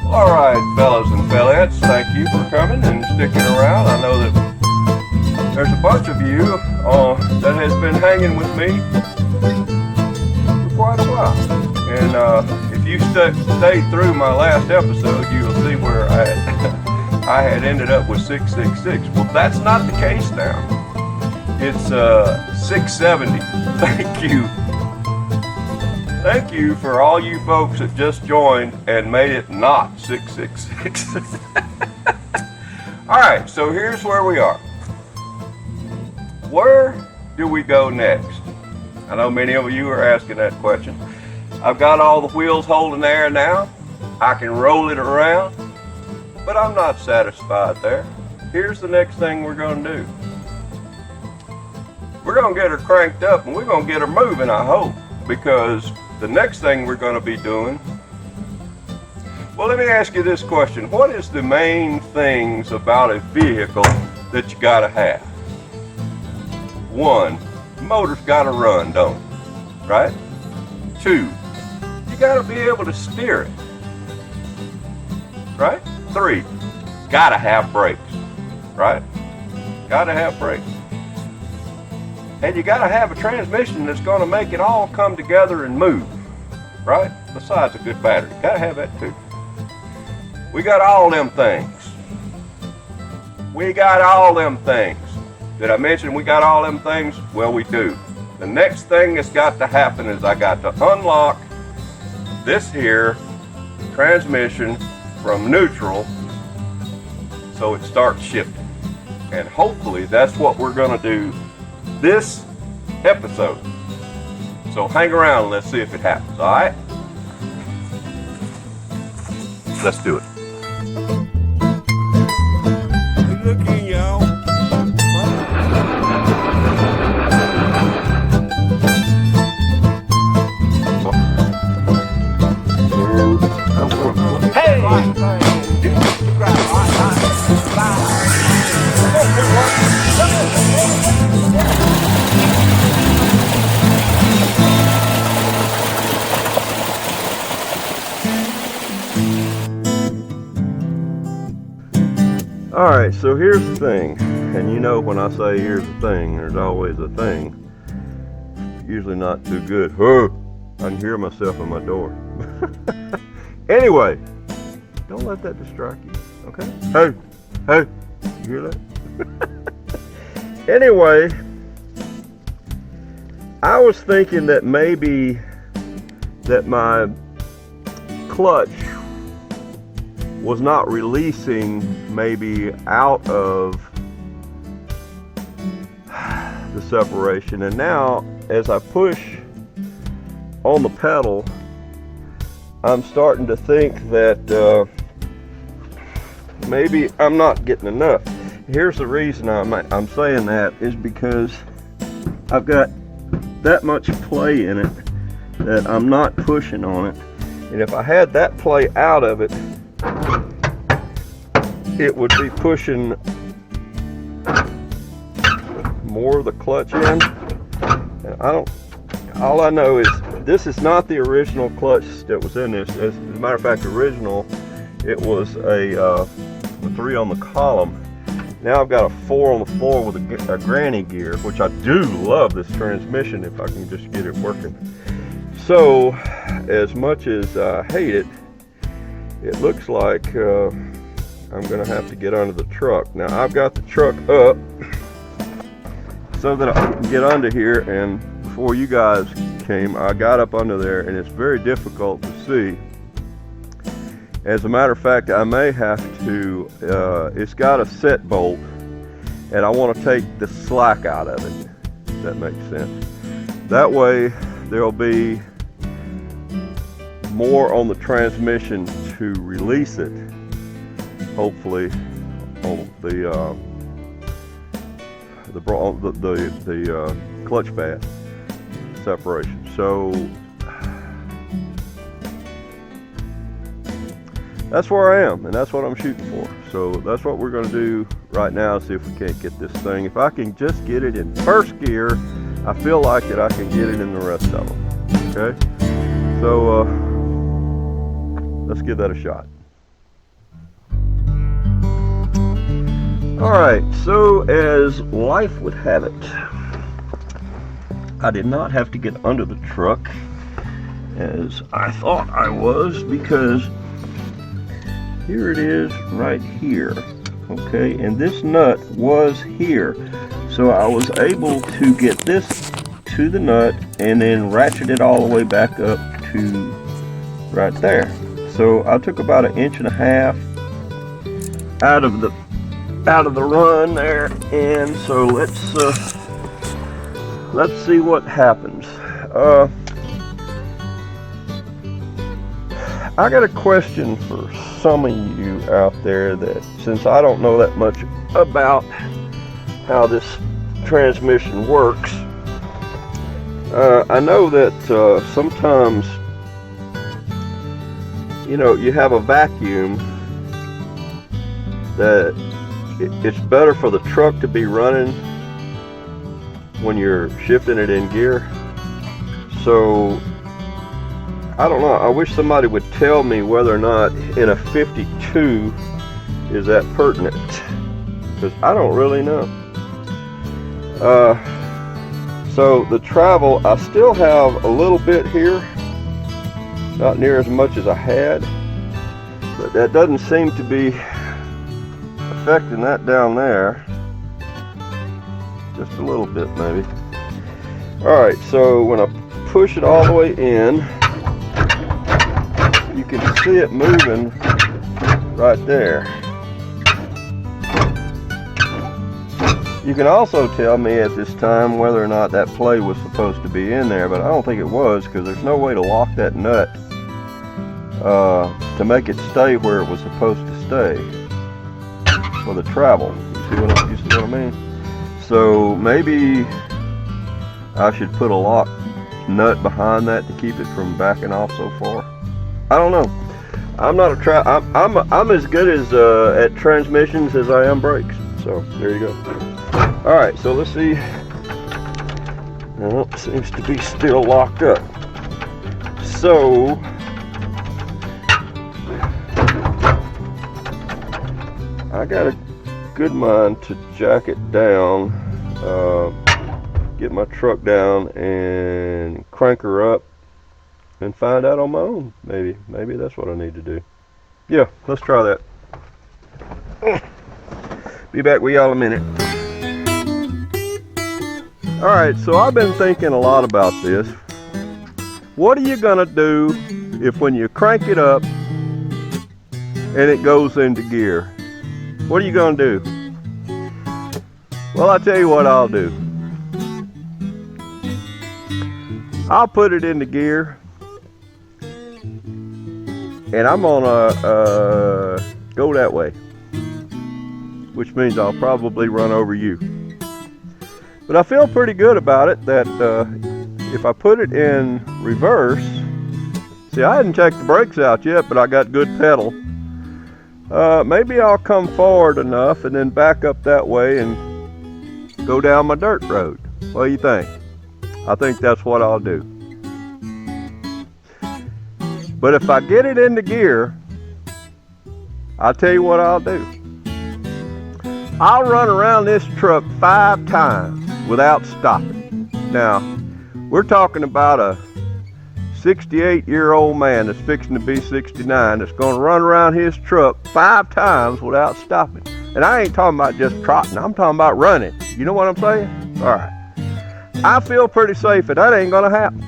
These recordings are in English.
Alright, fellas and fellettes, thank you for coming and sticking around. I know that there's a bunch of you that has been hanging with me for quite a while. And if you stayed through my last episode, you'll see where I had ended up with 666. Well, that's not the case now. It's 670. Thank you. Thank you for all you folks that just joined and made it not 666. Alright, so here's where we are. Where do we go next? I know many of you are asking that question. I've got all the wheels holding air now. I can roll it around, but I'm not satisfied there. Here's the next thing we're going to do. We're going to get her cranked up and we're going to get her moving, I hope, because the next thing we're going to be doing, well, let me ask you this question. What is the main things about a vehicle that you got to have? One, the motor's got to run, don't it? Right? Two, you got to be able to steer it. Right? Three, got to have brakes. Right? Got to have brakes. And you got to have a transmission that's going to make it all come together and move, right? Besides a good battery. Got to have that too. We got all them things. We got all them things. Did I mention we got all them things? Well, we do. The next thing that's got to happen is I got to unlock this here transmission from neutral so it starts shifting. And hopefully that's what we're going to do this episode. So hang around and let's see if it happens, alright? Let's do it. Good looking, y'all. Alright, so here's the thing, and you know when I say here's the thing, there's always a thing. Usually not too good. I can hear myself in my door. Anyway, don't let that distract you, okay? Hey, you hear that? Anyway, I was thinking that maybe that my clutch was not releasing maybe out of the separation, and now as I push on the pedal I'm starting to think that maybe I'm not getting enough. Here's the reason I'm saying that is because I've got that much play in it that I'm not pushing on it, and if I had that play out of it, it would be pushing more of the clutch in. And all I know is this is not the original clutch that was in this. As a matter of fact, original, it was a 3 on the column. Now I've got a 4 on the floor with a granny gear, which I do love this transmission if I can just get it working. So, as much as I hate it, it looks like I'm gonna have to get under the truck. Now I've got the truck up so that I can get under here, and before you guys came I got up under there and it's very difficult to see. As a matter of fact, I may have to, it's got a set bolt and I want to take the slack out of it, if that makes sense. That way there'll be more on the transmission to release it, hopefully on the clutch pad separation. So that's where I am, and that's what I'm shooting for. So that's what we're going to do right now, see if we can't get this thing. If I can just get it in first gear, I feel like that I can get it in the rest of them. Okay, so let's give that a shot. Alright, so as life would have it, I did not have to get under the truck as I thought I was, because here it is right here. Okay, and this nut was here, so I was able to get this to the nut and then ratchet it all the way back up to right there. So I took about 1.5 inches out of the run there, and so let's see what happens. I got a question for some of you out there, that since I don't know that much about how this transmission works, I know that sometimes, you know, you have a vacuum that it's better for the truck to be running when you're shifting it in gear. So I don't know, I wish somebody would tell me whether or not in a 52 is that pertinent, because I don't really know. So the travel, I still have a little bit here, not near as much as I had, but that doesn't seem to be affecting that down there. Just a little bit maybe. Alright, so when I push it all the way in, you can see it moving right there. You can also tell me at this time whether or not that play was supposed to be in there, but I don't think it was, because there's no way to lock that nut to make it stay where it was supposed to stay for the travel. You see what I mean? So maybe I should put a lock nut behind that to keep it from backing off so far. I don't know. I'm not I'm as good as at transmissions as I am brakes. So there you go. All right, so let's see. Well, it seems to be still locked up. So I got a good mind to jack it down, get my truck down and crank her up and find out on my own. Maybe that's what I need to do. Yeah, let's try that. Be back with y'all in a minute. Alright, so I've been thinking a lot about this. What are you gonna do if when you crank it up and it goes into gear? What are you gonna do? Well, I'll tell you what I'll do. I'll put it into gear, and I'm gonna go that way, which means I'll probably run over you. But I feel pretty good about it, that if I put it in reverse, see, I hadn't checked the brakes out yet, but I got good pedal. Maybe I'll come forward enough and then back up that way and go down my dirt road. What do you think? I think that's what I'll do. But if I get it into gear, I'll tell you what I'll do. I'll run around this truck 5 times without stopping. Now, we're talking about a 68-year-old man that's fixing to be 69 that's going to run around his truck 5 times without stopping. And I ain't talking about just trotting, I'm talking about running. You know what I'm saying? All right. I feel pretty safe that that ain't going to happen,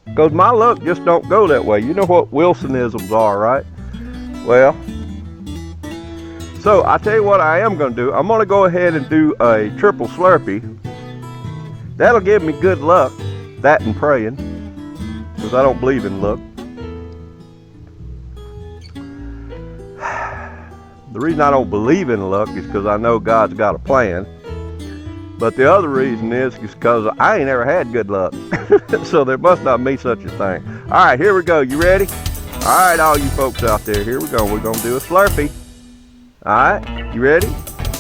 because my luck just don't go that way. You know what Wilsonisms are, right? Well, so I tell you what I am going to do. I'm going to go ahead and do a triple Slurpee. That'll give me good luck, that and praying, because I don't believe in luck. The reason I don't believe in luck is because I know God's got a plan. But the other reason is because I ain't ever had good luck. So there must not be such a thing. All right, here we go. You ready? All right, all you folks out there, here we go. We're going to do a Slurpee. All right, you ready?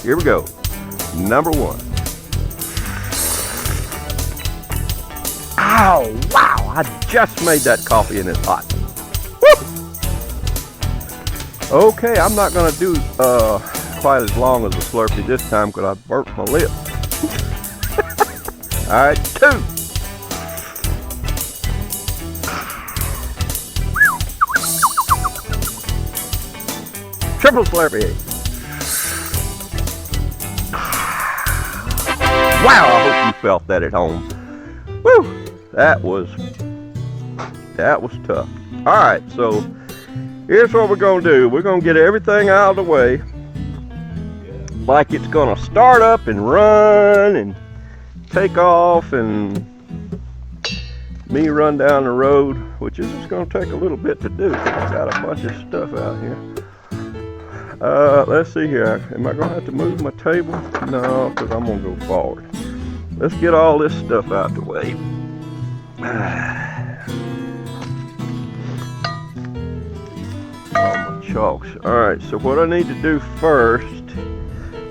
Here we go. Number 1. Ow, wow, I just made that coffee and it's hot. Woo! Okay, I'm not gonna do quite as long as a Slurpee this time because I burnt my lip. All right, 2. Triple Slurpee. Wow, I hope you felt that at home. Woo! That was tough. All right, so here's what we're gonna do. We're gonna get everything out of the way, like it's gonna start up and run and take off, and me run down the road, which is just gonna take a little bit to do. I've got a bunch of stuff out here. Let's see here. Am I gonna have to move my table? No, because I'm gonna go forward. Let's get all this stuff out the way. All my chalks. Alright, so what I need to do first,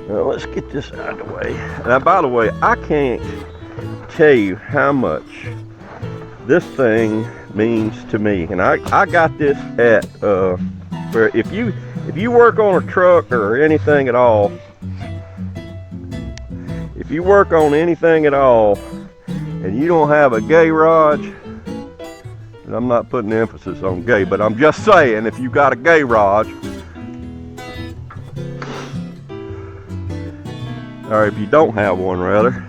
let's get this out of the way. Now, by the way, I can't tell you how much this thing means to me. And I got this at, where if you work on a truck or anything at all, if you work on anything at all and you don't have a garage, and I'm not putting emphasis on gay, but I'm just saying, if you got a garage, or if you don't have one rather,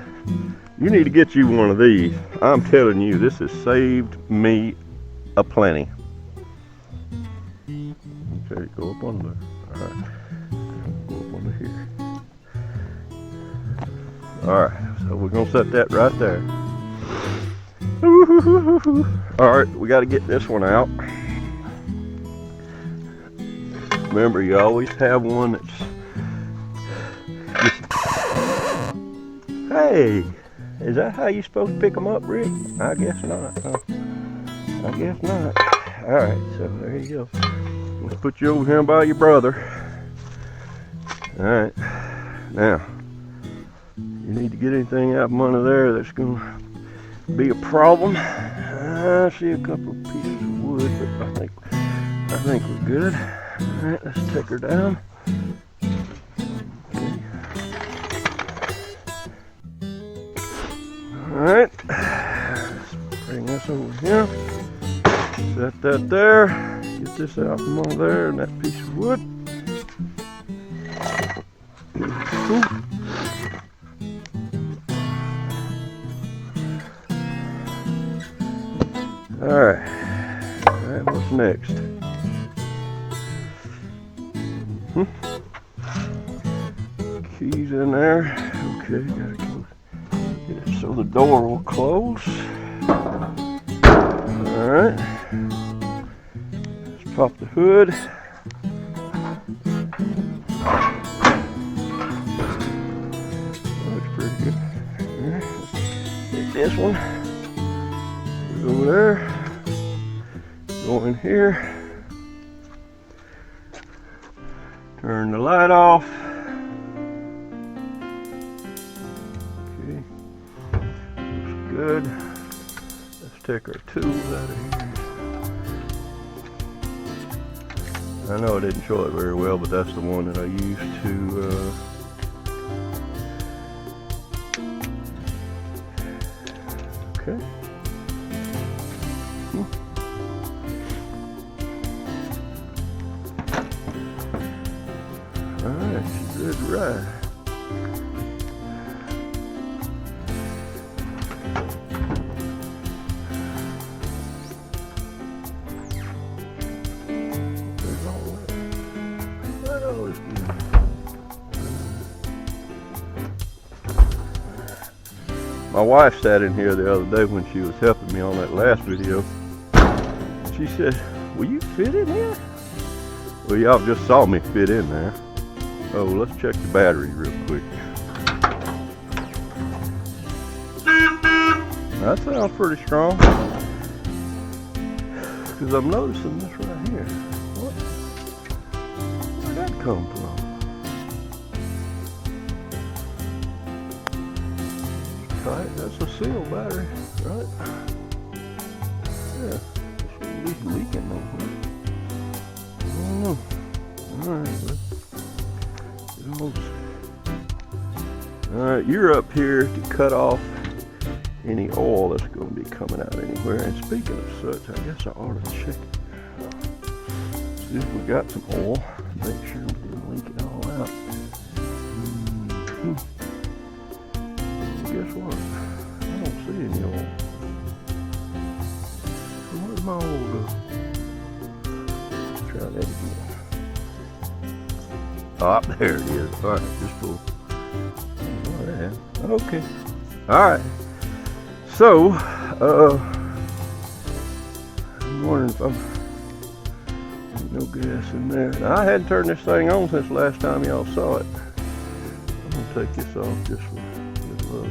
you need to get you one of these. I'm telling you, this has saved me a plenty. Okay, go up on there. Alright. Go up on here. Alright, so we're gonna set that right there. Alright, we gotta get this one out. Remember, you always have one that's just... Hey! Is that how you're supposed to pick them up, Rick? I guess not. I guess not. Alright, so there you go. Let's put you over here by your brother. Alright. Now, you need to get anything out from under there that's going to be a problem. I see a couple of pieces of wood, but I think we're good. Alright, let's take her down. Alright, let's bring this over here. Set that there. Get this out from under there and that piece of wood. Alright, what's next? Keys in there. Okay, gotta get it so the door will close. Alright. Let's pop the hood. Looks pretty good. Alright, let's get this one. Go there. Go in here. Turn the light off. Okay. Looks good. Let's take our tools out of here. I know I didn't show it very well, but that's the one that I used to okay. Alright, good ride. My wife sat in here the other day when she was helping me on that last video. She said, "Will you fit in here?" Well, y'all just saw me fit in there. Oh, let's check the battery real quick. That sounds pretty strong. Because I'm noticing this right here. Where'd that come from? Right, that's a seal battery, right? Yeah, this would be leaking nowhere. I don't know. Alright, alright, you're up here to cut off any oil that's going to be coming out anywhere. And speaking of such, I guess I ought to check it. See if we got some oil. Make sure we didn't leak it all out. Guess what? I don't see any oil. So where's my oil go? Try that again. Oh, there it is. Alright, just full. Okay. Alright. So, I'm wondering if I'm no gas in there. Now, I hadn't turned this thing on since the last time y'all saw it. I'm gonna take this off just for good luck.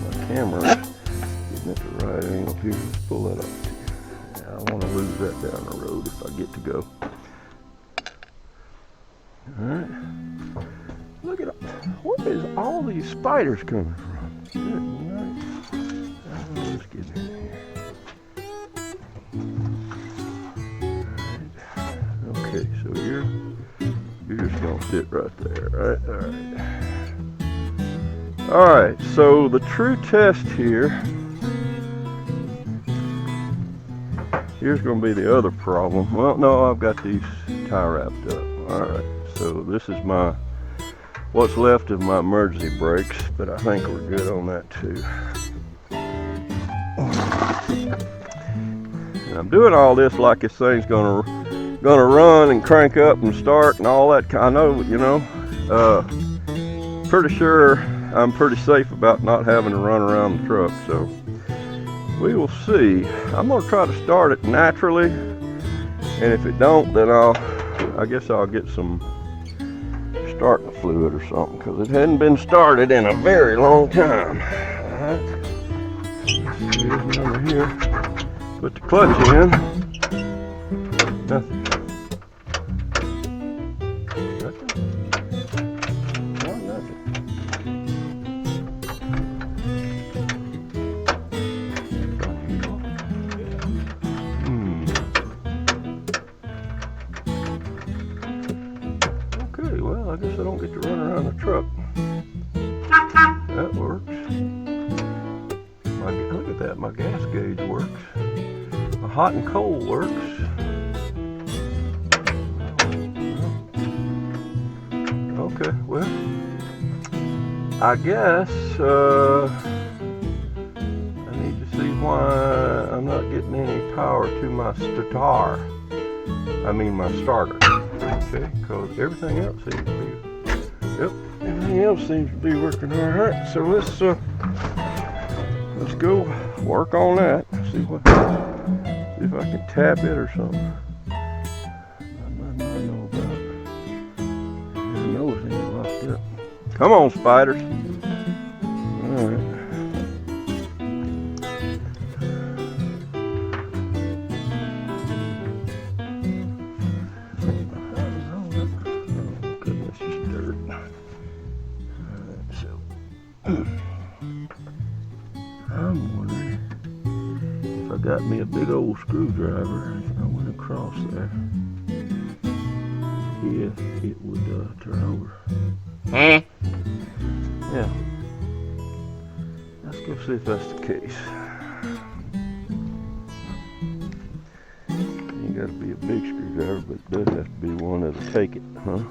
My camera getting at the right angle here. Let's pull that off. Yeah, I want to lose that down the road if I get to go. Alright. Look at where is all these spiders coming from? Good night. Let's get in here. Alright. Okay, so you're just gonna sit right there, right? Alright, so the true test here's gonna be the other problem. Well, no, I've got these tie wrapped up. Alright, so this is what's left of my emergency brakes, but I think we're good on that too. And I'm doing all this like this thing's gonna run and crank up and start and all that. I know, you know, pretty sure I'm pretty safe about not having to run around the truck, so we will see. I'm gonna try to start it naturally, and if it don't, then I guess I'll get some starting fluid or something, because it hadn't been started in a very long time. Alright, here's over here. Put the clutch in. Nothing. Okay, well, I guess I don't get to run around the truck. That works. Look at that, my gas gauge works. My hot and cold works. Okay, well, I guess I need to see why I'm not getting any power to my starter. My starter. Okay, because everything else seems to be, everything else seems to be working all right. So let's go work on that. See if I can tap it or something. I know about it. His nose ain't locked up. Come on, spiders. All right. I'm wondering if I got me a big old screwdriver and I went across there, if it would turn over. Yeah. Let's go see if that's the case. You gotta be a big screwdriver, but it does have to be one that'll take it, huh?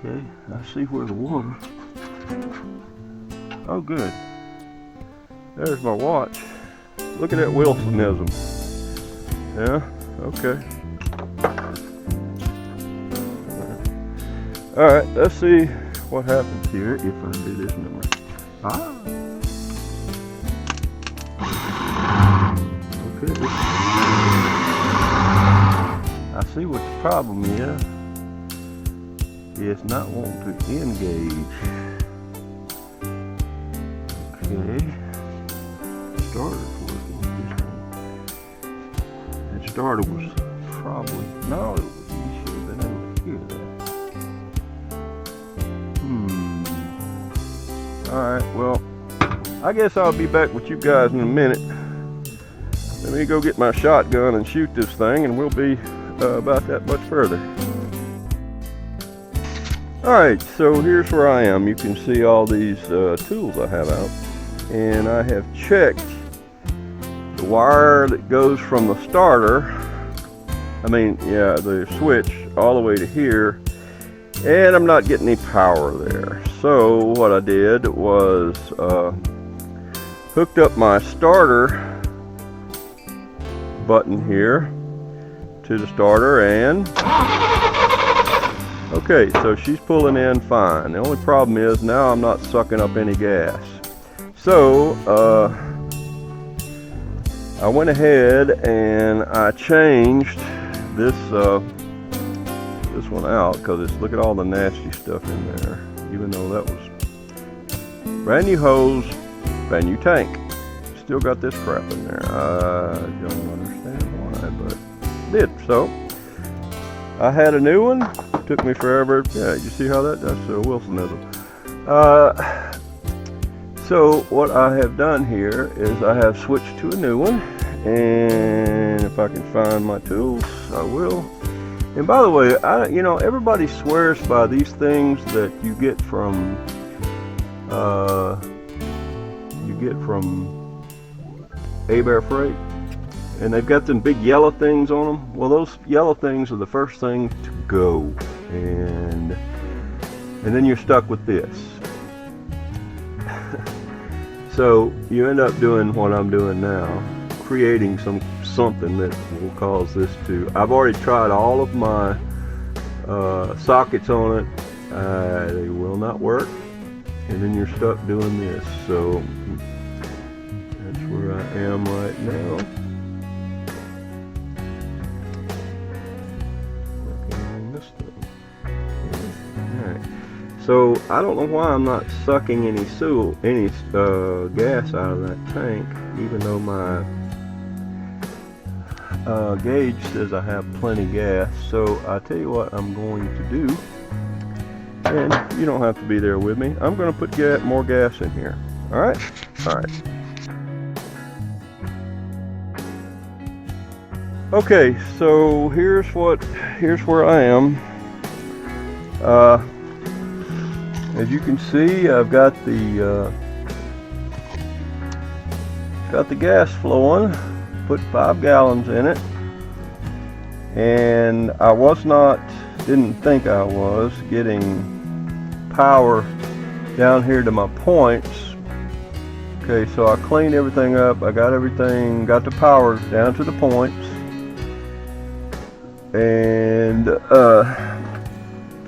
Okay, I see where the water. Oh, good. There's my watch. Look at that Wilsonism. Yeah, okay. Alright, let's see what happens here if I do this number. Okay. I see what the problem is. It's not wanting to engage. Okay. Starter's working. That starter was probably, you should have been able to hear that. Alright, well, I guess I'll be back with you guys in a minute. Let me go get my shotgun and shoot this thing, and we'll be about that much further. Alright, so here's where I am. You can see all these tools I have out, and I have checked the wire that goes from the starter, the switch, all the way to here, and I'm not getting any power there. So what I did was hooked up my starter button here to the starter, and okay, so she's pulling in fine. The only problem is now I'm not sucking up any gas. So I went ahead and I changed this one out, because look at all the nasty stuff in there. Even though that was brand new hose, brand new tank, still got this crap in there. I don't understand why, but it did. So I had a new one. Took me forever. Yeah, you see how that's Wilsonism. So what I have done here is I have switched to a new one, and if I can find my tools, I will. And by the way, everybody swears by these things that you get from A-Bear Freight, and they've got them big yellow things on them. Well, those yellow things are the first thing to go, and then you're stuck with this. So you end up doing what I'm doing now, creating something that will cause this to. I've already tried all of my sockets on it. They will not work, and then you're stuck doing this. So that's where I am right now. Working on this thing. Alright. So I don't know why I'm not sucking any gas out of that tank, even though my gauge says I have plenty gas. So I tell you what I'm going to do, and you don't have to be there with me. I'm going to put more gas in here. All right. Okay, so here's where I am. As you can see, I've got the gas flowing. Put 5 gallons in it, and I didn't think I was getting power down here to my points. Okay, so I cleaned everything up. I got the power down to the points, and for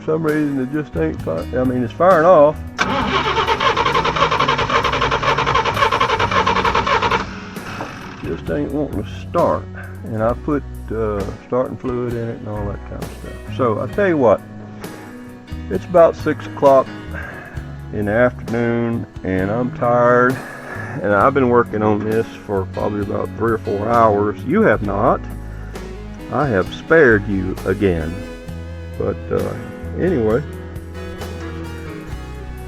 some reason it just ain't it's firing off. Just ain't wanting to start, and I put starting fluid in it and all that kind of stuff. So I tell you what, it's about 6 o'clock in the afternoon, and I'm tired, and I've been working on this for probably about 3 or 4 hours. You have not. I have spared you again, but anyway,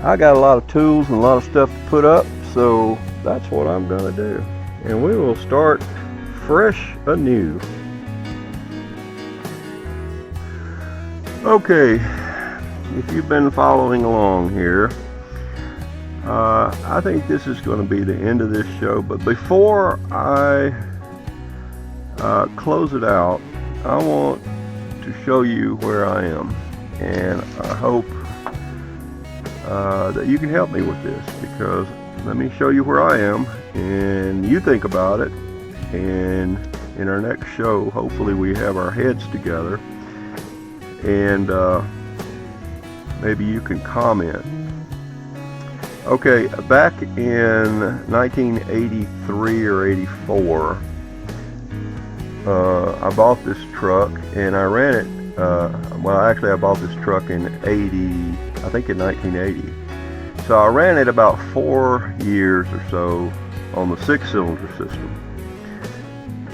I got a lot of tools and a lot of stuff to put up, so that's what I'm gonna do. And we will start fresh anew. Okay, if you've been following along here, I think this is going to be the end of this show. But before I close it out, I want to show you where I am. And I hope that you can help me with this, because let me show you where I am, and you think about it, and in our next show, hopefully we have our heads together, and maybe you can comment. Okay, back in 1983 or 84, I bought this truck, and I ran it, actually I bought this truck in 1980. So I ran it about 4 years or so on the 6-cylinder system,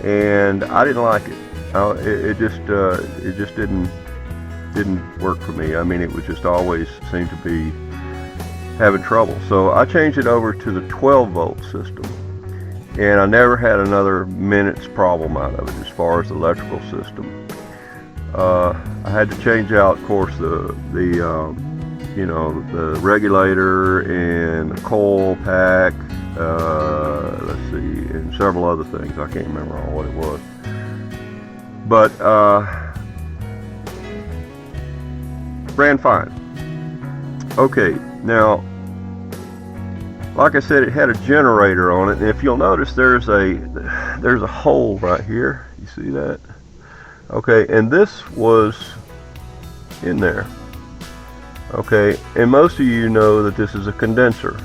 and I didn't like it. It just didn't work for me. It was just always seemed to be having trouble. So I changed it over to the 12-volt system, and I never had another minute's problem out of it as far as the electrical system. I had to change out, of course, the regulator and the coil pack, let's see, and several other things. I can't remember all what it was. But ran fine. Okay, now, like I said, it had a generator on it, and if you'll notice, there's a hole right here. You see that? Okay, and this was in there. Okay, and most of you know that this is a condenser.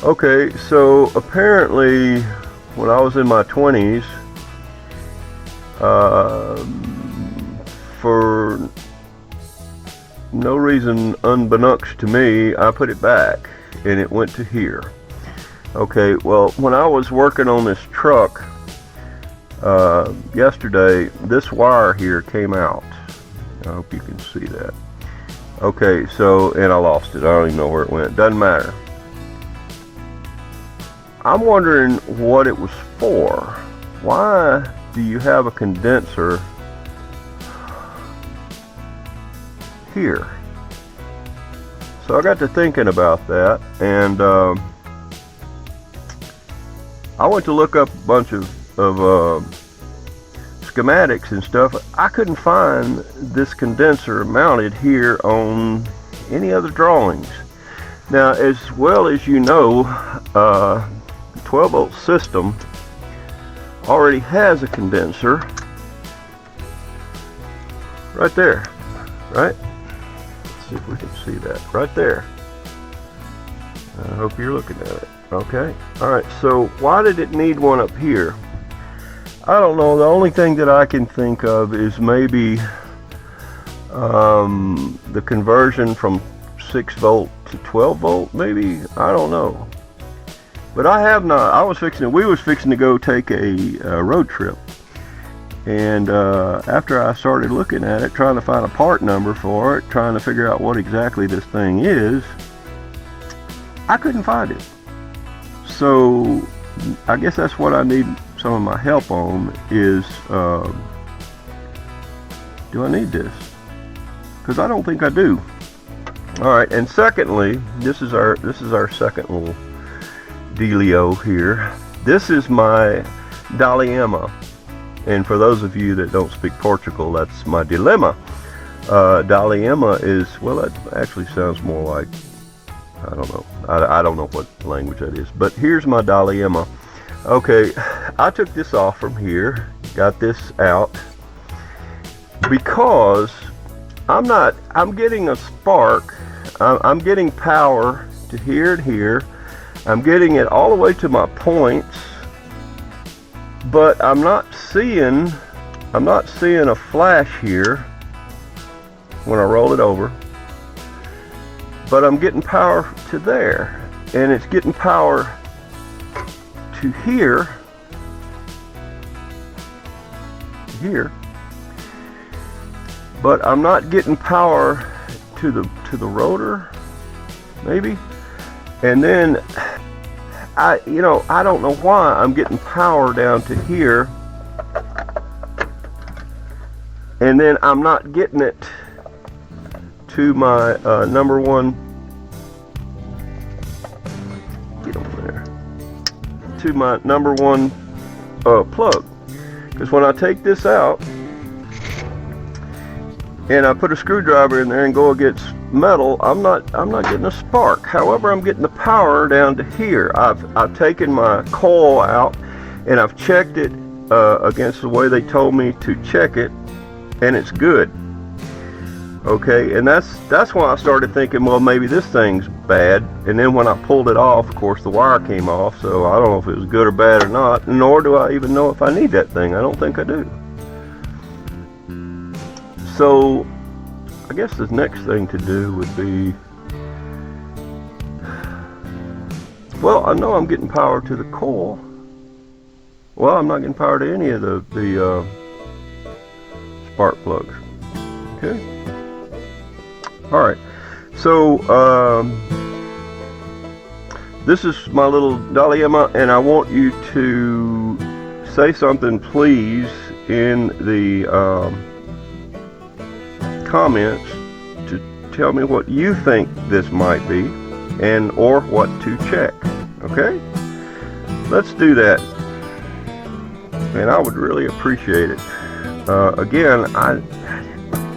Okay, so apparently when I was in my 20s, for no reason unbeknownst to me, I put it back and it went to here. Okay, well, when I was working on this truck yesterday, this wire here came out. I hope you can see that. Okay, so, and I lost it. I don't even know where it went. Doesn't matter. I'm wondering what it was for. Why do you have a condenser here? So I got to thinking about that, and I went to look up a bunch of schematics and stuff. I couldn't find this condenser mounted here on any other drawings. Now, as well as you know, 12-volt system already has a condenser right there, right? Let's see if we can see that right there. I hope you're looking at it. Okay, all right, so why did it need one up here? I don't know. The only thing that I can think of is maybe the conversion from 6-volt to 12-volt, maybe. I don't know. But I have not. We was fixing to go take a road trip, and after I started looking at it, trying to find a part number for it, trying to figure out what exactly this thing is, I couldn't find it. So I guess that's what I need some of my help on is, do I need this? Because I don't think I do. All right, and secondly, this is our second little dealio here. This is my dilemma, and for those of you that don't speak Portugal, that's my dilemma. Dilemma is, well, that actually sounds more like, I don't know. I don't know what language that is, but here's my dilemma. Okay, I took this off from here, got this out, because I'm getting a spark, I'm getting power to here and here, I'm getting it all the way to my points, but I'm not seeing a flash here when I roll it over, but I'm getting power to there, and it's getting power to here, but I'm not getting power to the rotor, maybe. And then I don't know why I'm getting power down to here, and then I'm not getting it to my number one. Get over there. To my number one plug, because when I take this out and I put a screwdriver in there and go against metal, I'm not getting a spark. However, I'm getting the power down to here. I've taken my coil out and I've checked it against the way they told me to check it, and it's good. Okay, and that's when I started thinking, well, maybe this thing's bad. And then when I pulled it off, of course, the wire came off, so I don't know if it was good or bad or not, nor do I even know if I need that thing. I don't think I do. So I guess the next thing to do would be, well, I know I'm getting power to the coil. Well, I'm not getting power to any of the spark plugs. Okay. All right. So this is my little Dolly Emma, and I want you to say something, please, in the comments to tell me what you think this might be, and or what to check. Okay, let's do that, and I would really appreciate it. Again,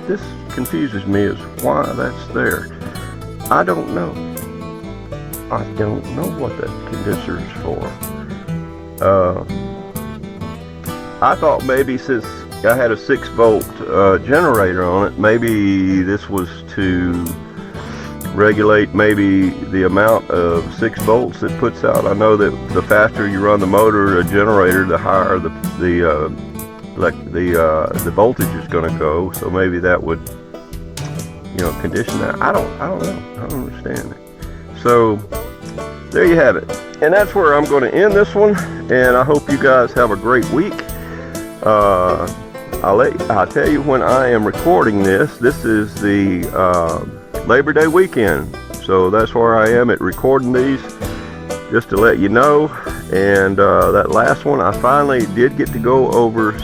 this confuses me as why that's there. I don't know. I don't know what that condenser is for. I thought maybe since I had a 6-volt generator on it, maybe this was to regulate maybe the amount of 6 volts it puts out. I know that the faster you run the motor, a generator, the higher the voltage is going to go. So maybe that would, you know, condition that. I don't know. I don't understand it. So there you have it, and that's where I'm going to end this one. And I hope you guys have a great week. I'll tell you when I am recording this. This is the Labor Day weekend, so that's where I am at recording these, just to let you know. And that last one, I finally did get to go over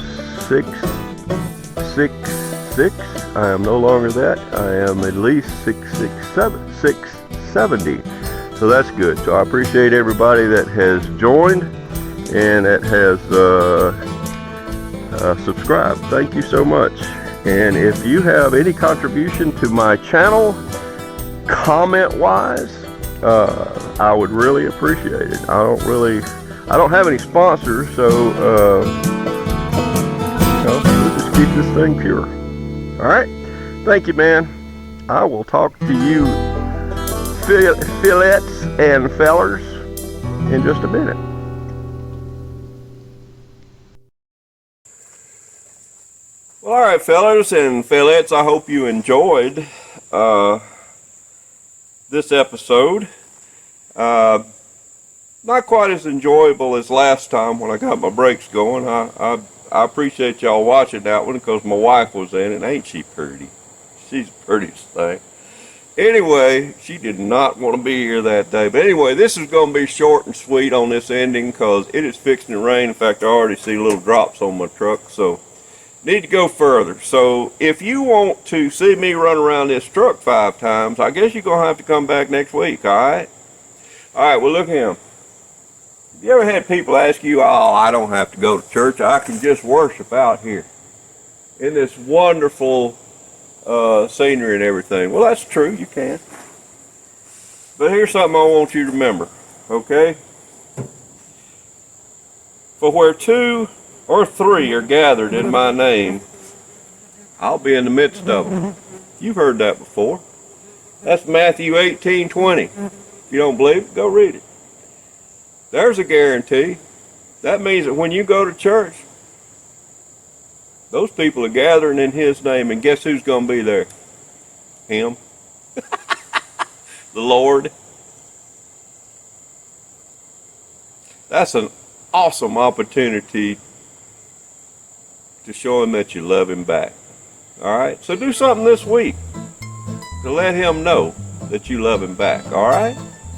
666. I am no longer that. I am at least 670. So that's good. So I appreciate everybody that has joined and that has subscribed. Thank you so much. And if you have any contribution to my channel, comment wise, I would really appreciate it. I don't have any sponsors, so we'll just keep this thing pure. All right, thank you, man. I will talk to you fillettes and fellers in just a minute. Well, all right, fellas and fillettes, I hope you enjoyed this episode. Not quite as enjoyable as last time when I got my brakes going. I appreciate y'all watching that one because my wife was in it. Ain't she pretty? She's the prettiest thing. Anyway, she did not want to be here that day. But anyway, this is going to be short and sweet on this ending because it is fixing to rain. In fact, I already see little drops on my truck, so need to go further. So if you want to see me run around this truck 5 times, I guess you're going to have to come back next week, all right? All right, well, look at him. Have you ever had people ask you, oh, I don't have to go to church, I can just worship out here in this wonderful scenery and everything? Well, that's true, you can. But here's something I want you to remember, okay? For where 2 or 3 are gathered in my name, I'll be in the midst of them. You've heard that before. That's Matthew 18:20. If you don't believe it, go read it. There's a guarantee. That means that when you go to church, those people are gathering in His name, and guess who's going to be there? Him. The Lord. That's an awesome opportunity to show Him that you love Him back. All right? So do something this week to let Him know that you love Him back. All right?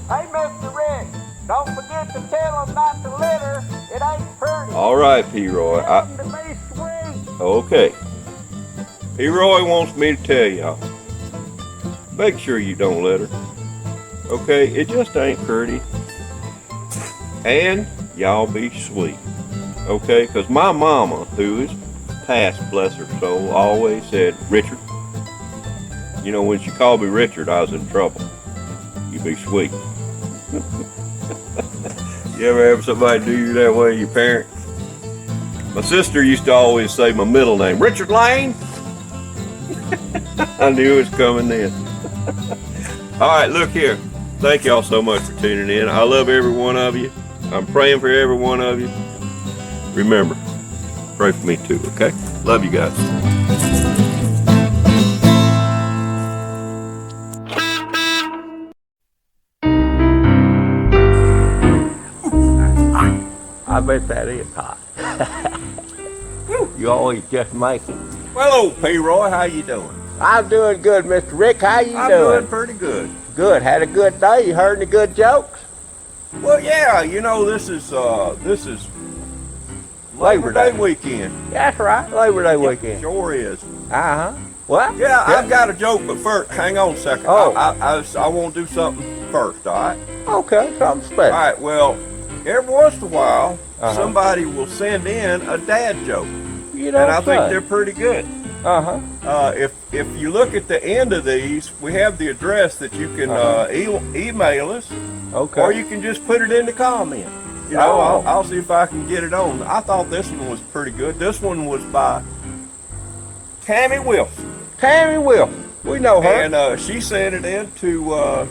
Hey, Mr. Rick, don't forget to tell them not to litter. It ain't pretty. All right, PeaRoy. Tell them to be sweet. Okay. PeaRoy wants me to tell y'all, make sure you don't litter. Okay? It just ain't pretty. And y'all be sweet. Okay? Because my mama, who is passed, bless her soul, always said, Richard, you know, when she called me Richard, I was in trouble. You be sweet. You ever have somebody do you that way, your parent? My sister used to always say my middle name, Richard Lane. I knew it was coming then. All right, look here. Thank y'all so much for tuning in. I love every one of you. I'm praying for every one of you. Remember, pray for me too, okay? Love you guys. I bet that is hot. You always just make it. Well, hello, PeaRoy. How you doing? I'm doing good, Mr. Rick. How you I'm doing? doing pretty good. Good. Had a good day. You heard any good jokes? Well, yeah, you know, this is Labor Day weekend. That's right. Labor Day weekend. Sure is. Uh-huh. What? Yeah, I've got a joke, but first, hang on a second. Oh. I want to do something first, all right? Okay, something All special. right, well, every once in a while, Uh-huh. somebody will send in a dad joke, You and I don't think say. they're pretty good. Uh-huh. If you look at the end of these, we have the address that you can email us, Okay. or you can just put it in the comment. You know, Oh. I'll see if I can get it on. I thought this one was pretty good. This one was by Tammy Wilson, Tammy Wilson. We know her. and she sent it in to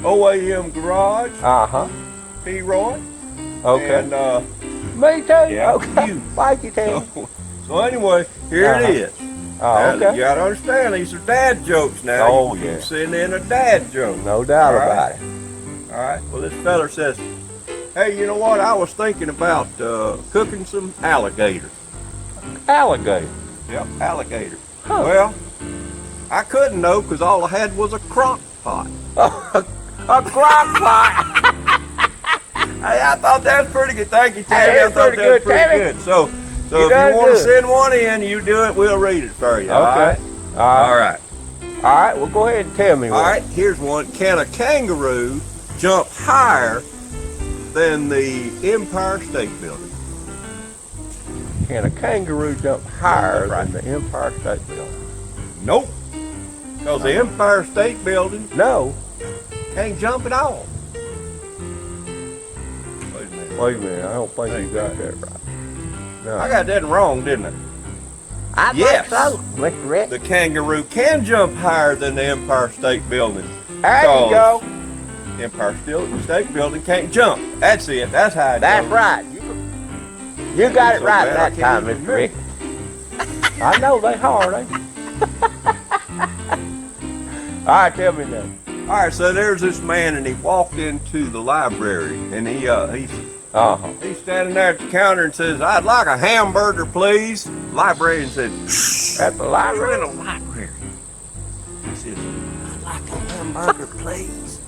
OAM Garage, Uh-huh. PeaRoy. Okay. And Me too. yeah, Okay. you. Thank you, Tammy. so anyway, here Uh-huh. it is. Oh, Now, okay. you gotta understand, these are dad jokes now. Oh, you yeah. can send in a dad joke. No doubt All right. about it. All right. Well, this feller says, "Hey, you know what? I was thinking about cooking some alligator." Alligator. Yep, alligator. Huh. Well, I couldn't know because all I had was a crock pot. A crock pot. Hey, I thought that was pretty good. Thank you, Tammy. Hey, I that's thought pretty that was good, pretty Tammy. good. So You if done you want to good. send one in, you do it. We'll read it for you. All Okay. right. All right. All right. Well, go ahead and tell me All one. right. Here's one. Can a kangaroo jump higher than the Empire State Building? Can a kangaroo jump higher That's right. than the Empire State Building? Nope. Because the Empire State Building No. can't jump at all. Wait a minute. Wait a minute. I don't think you got that right. No. I got that wrong, didn't I? I Yes. think so, Mr. Rick. The kangaroo can jump higher than the Empire State Building. There you go. The Empire State Building can't jump. That's it. That's how it That's goes. right. You got it So right bad I that can't time, even Mr. Rick. I know they hard, ain't they? All right, tell me now. All right, so there's this man, and he walked into the library, and he's Uh-huh. standing there at the counter and says, "I'd like a hamburger, please." Librarian said, At the "You're library? in a library." He says, "I'd like a hamburger, please."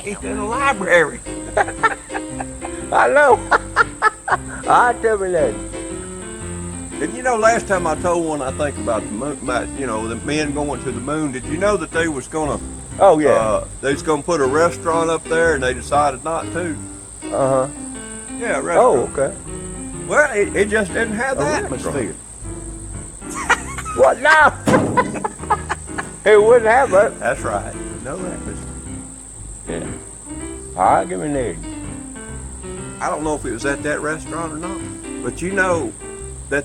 He's in a library. I know. All right, tell me that. And you know, last time I told one, I think about the moon, the men going to the moon. Did you know that they was gonna, Oh, yeah. they was gonna put a restaurant up there, and they decided not to? Uh-huh. Yeah, a Oh, restaurant. okay. Well, it just didn't have the A atmosphere. What now? It wouldn't have it. That's right. No atmosphere. Yeah. All right, give me an egg. I don't know if it was at that restaurant or not, but you know that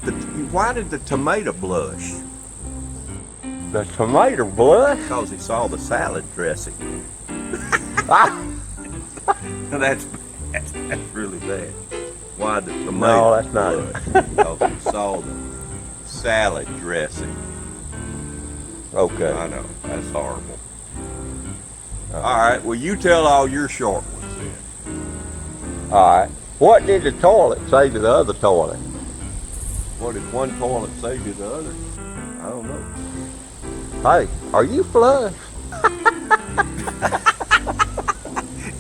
why did the tomato blush? The tomato blush? Because he saw the salad dressing. Ah, That's really bad. Why the tomato No, that's not blush? Because he saw the salad dressing. okay. I know, that's horrible. All right, well, you tell all your short ones then. All right. What did the toilet say to the other toilet? What did one toilet say to the other? I don't know. Hey, are you flush?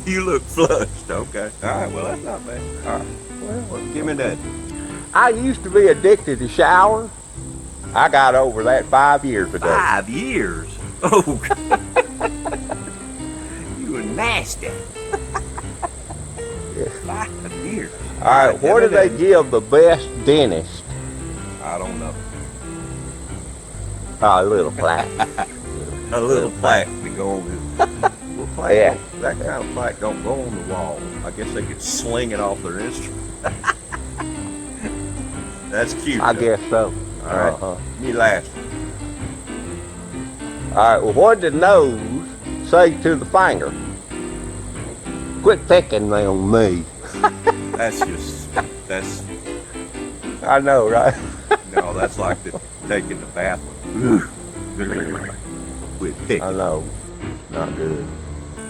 You look flushed. Okay. All right, well, that's not bad. All right. Well, give me that. I used to be addicted to showers. I got over that 5 years ago. 5 years? Oh, you were nasty. 5 years. All right, give what me do they that. give the best dentist? I don't know. Oh, a little plaque. A little plaque to go on this. Well, plaque, Yeah. that kind of plaque don't go on the wall. I guess they could sling it off their instrument. That's cute. I though. guess so. All right. Uh-huh. Me last. All right, well, what did the nose say to the finger? Quit picking on me. That's, I know, right? no, that's like taking the bathroom. Quit picking. I know. Not good.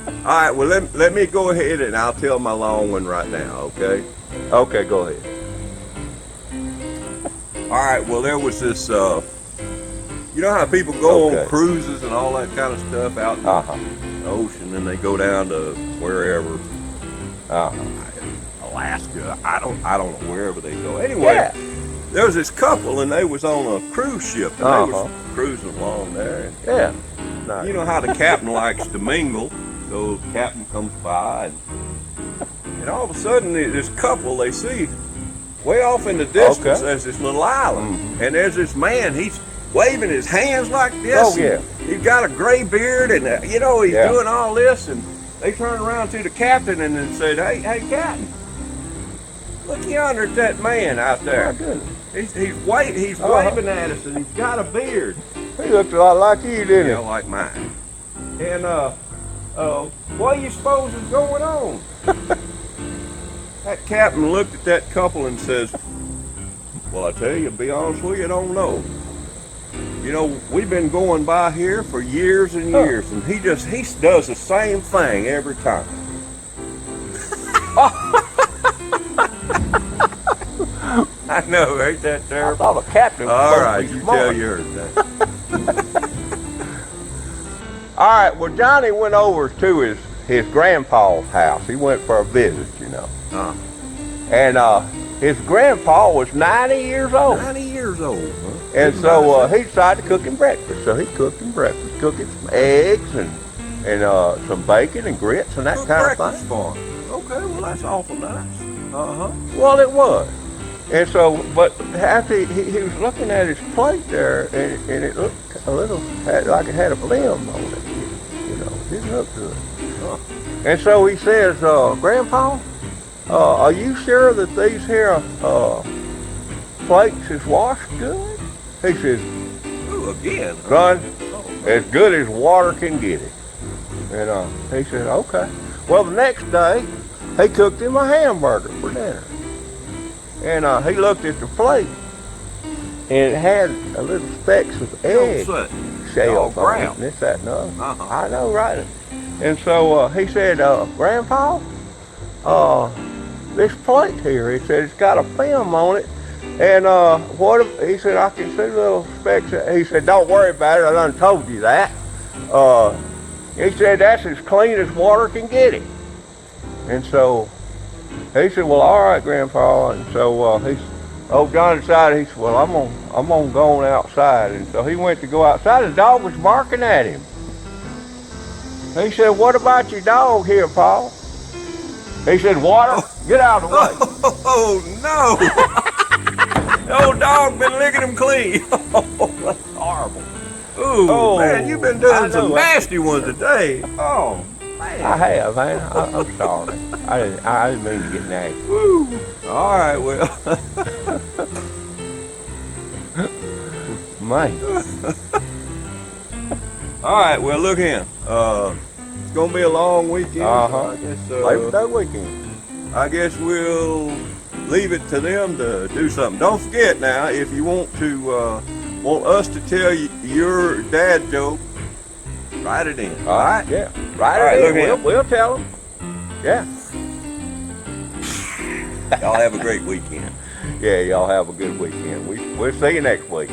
All right, well, let me go ahead and I'll tell my long one right now, okay? Okay, go ahead. right, well, there was this, you know how people go Okay. on cruises and all that kind of stuff out in Uh-huh. the ocean, and they go down to wherever, Uh-huh. Alaska, I don't know, wherever they go. Anyway, Yeah. there was this couple, and they was on a cruise ship, and they was cruising along there. And Yeah. Nice. you know how the captain likes to mingle, so the captain comes by, and all of a sudden, this couple, they see way off in the distance, Okay. there's this little island, and there's this man, he's waving his hands like this. Oh, yeah. He's got a gray beard, and he's Yeah. doing all this, and they turned around to the captain and then said, hey, captain, look yonder at that man out there. My goodness. He's waving at us, and he's got a beard. He looked a lot like you, didn't You he? know, like mine. And what do you suppose is going on? That captain looked at that couple and says, well, I tell you, to be honest with you, I don't know. You know, we've been going by here for years and years, and he does the same thing every time. I know, ain't that I terrible? thought a captain was All supposed right, to be you smart. tell yours then. All right, well, Johnny went over to his grandpa's house. He went for a visit, you know. And his grandpa was 90 years old. 90 years old, huh? And so he decided to cook him breakfast. So he cooked him breakfast, cooking some eggs and some bacon and grits and that Cook kind of breakfast thing. for him. Okay, well, that's awful nice. Uh-huh. Well, it was. And so, but after he was looking at his plate there, and it looked a little like it had a film on it. You know, it didn't look good. And so he says, Grandpa, are you sure that these here plates is washed good? He says, Ooh, again. son, Oh, as good as water can get it. And he said, okay. Well, the next day, he cooked him a hamburger for dinner. And he looked at the plate, and it had a little specks of egg shells on it, and this, that, and the other. I know, right? And so he said, Grandpa, this plate here, he said, it's got a film on it, and what if, he said, I can see little specks. He said, don't worry about it, I done told you that. He said, that's as clean as water can get it. And so he said, well, all right, Grandpa. And so John decided, he said, well, I'm gonna go on outside. And so he went to go outside. The dog was barking at him. He said, what about your dog here, Paul? He said, water, get out of the way. Oh, no. The old dog been licking him clean. Oh, that's horrible. Ooh, man, you've been doing some nasty ones today. Oh, man. I have, man. I'm sorry. I didn't mean to get nasty. Woo. All right, well. Man. All right, well, look here. It's going to be a long weekend. So I guess, Labor Day weekend. I guess we'll leave it to them to do something. Don't forget now, if you want us to tell you your dad joke, write it in. All right? Yeah. Write All right, it look in. here. We'll tell them. Yeah. Y'all have a great weekend. Yeah, y'all have a good weekend. We'll see you next week.